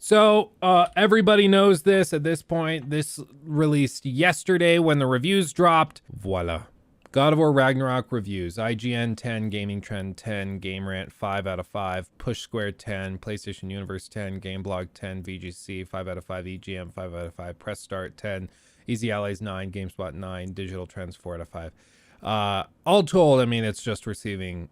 So everybody knows this at this point. This released yesterday when the reviews dropped. Voila. God of War Ragnarok reviews. IGN 10, Gaming Trend 10, Game Rant 5 out of 5, Push Square 10, PlayStation Universe 10, Gameblog 10, VGC 5 out of 5, EGM 5 out of 5, Press Start 10, Easy Allies 9, GameSpot 9, Digital Trends 4 out of 5. All told, I mean, it's just receiving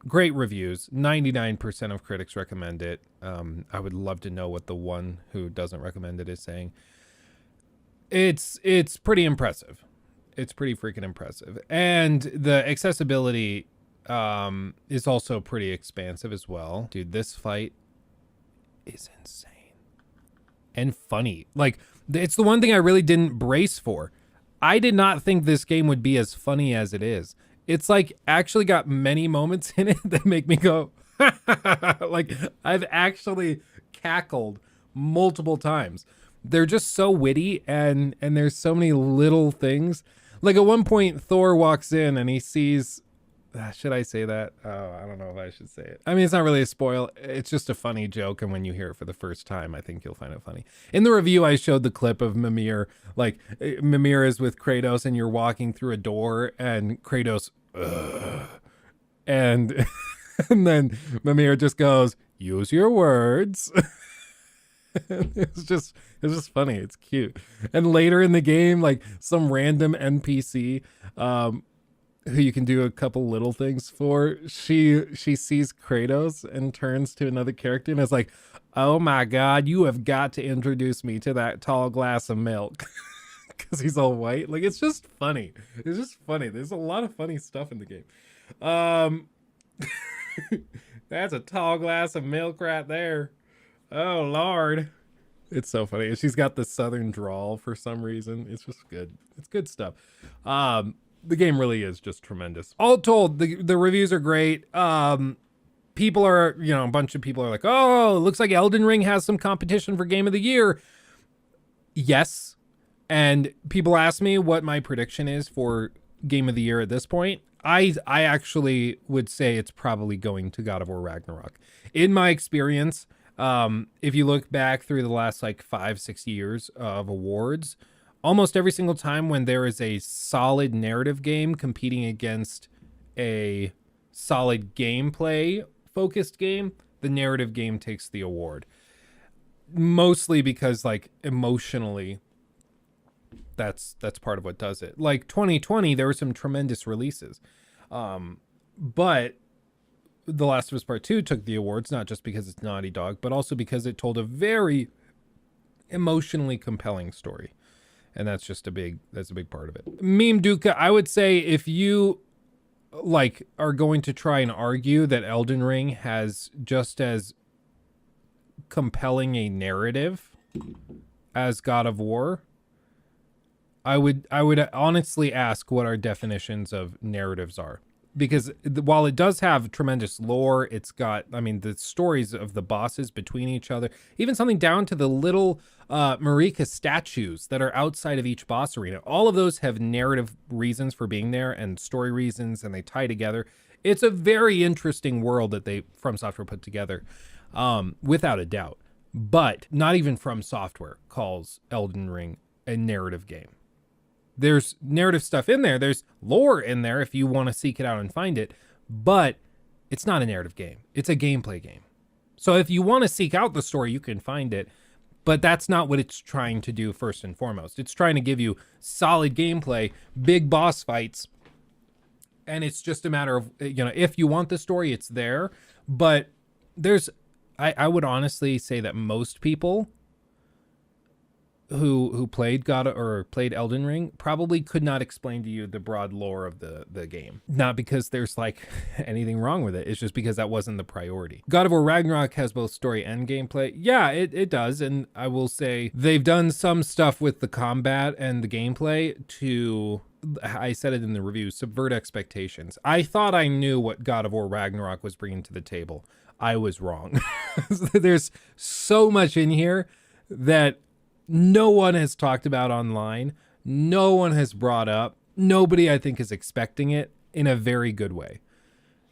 great reviews. 99% of critics recommend it. I would love to know what the one who doesn't recommend it is saying. It's pretty impressive. It's pretty freaking impressive. And the accessibility is also pretty expansive as well. Dude, this fight is insane. And funny. Like, it's the one thing I really didn't brace for. I did not think this game would be as funny as it is. It's like actually got many moments in it that make me go, like I've actually cackled multiple times. They're just so witty and there's so many little things. Like at one point Thor walks in and he sees, should I say that? Oh, I don't know if I should say it. I mean, it's not really a spoil. It's just a funny joke. And when you hear it for the first time, I think you'll find it funny. In the review, I showed the clip of Mimir. Like Mimir is with Kratos and you're walking through a door and Kratos, and then Mimir just goes, use your words. It's just funny. It's cute. And later in the game, like some random NPC, who you can do a couple little things for, she sees Kratos and turns to another character and is like, oh my God, you have got to introduce me to that tall glass of milk. Because he's all white. Like, it's just funny. It's just funny. There's a lot of funny stuff in the game. That's a tall glass of milk right there. Oh, Lord. It's so funny. She's got the southern drawl for some reason. It's just good. It's good stuff. The game really is just tremendous. All told, the reviews are great. People are, a bunch of people are like, oh, it looks like Elden Ring has some competition for Game of the Year. Yes. And people ask me what my prediction is for Game of the Year at this point. I actually would say it's probably going to God of War Ragnarok. In my experience, if you look back through the last like 5-6 years of awards, almost every single time when there is a solid narrative game competing against a solid gameplay focused game, the narrative game takes the award. Mostly because like emotionally, that's part of what does it. Like 2020, there were some tremendous releases. But The Last of Us Part 2 took the awards, not just because it's Naughty Dog, but also because it told a very emotionally compelling story. And that's a big part of it. Meme Duca, I would say if you like are going to try and argue that Elden Ring has just as compelling a narrative as God of War, I would honestly ask what our definitions of narratives are. Because while it does have tremendous lore, it's got, the stories of the bosses between each other, even something down to the little Marika statues that are outside of each boss arena. All of those have narrative reasons for being there and story reasons, and they tie together. It's a very interesting world that From Software put together, without a doubt. But not even From Software calls Elden Ring a narrative game. There's narrative stuff in there. There's lore in there if you want to seek it out and find it. But it's not a narrative game. It's a gameplay game. So if you want to seek out the story, you can find it. But that's not what it's trying to do first and foremost. It's trying to give you solid gameplay, big boss fights. And it's just a matter of, if you want the story, it's there. But I would honestly say that most people who played played Elden Ring probably could not explain to you the broad lore of the game. Not because there's like anything wrong with it. It's just because that wasn't the priority. God of War Ragnarok has both story and gameplay. Yeah, it does. And I will say they've done some stuff with the combat and the gameplay to, I said it in the review, subvert expectations. I thought I knew what God of War Ragnarok was bringing to the table. I was wrong. There's so much in here that no one has talked about online. No one has brought up. Nobody, I think, is expecting it in a very good way.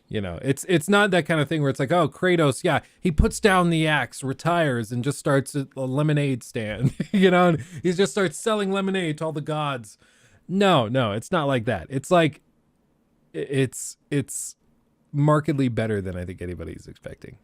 You know, it's not that kind of thing where it's like, oh, Kratos, yeah, he puts down the axe, retires, and just starts a lemonade stand. You know, and he just starts selling lemonade to all the gods. No, no, it's not like that. It's like it's markedly better than I think anybody's expecting.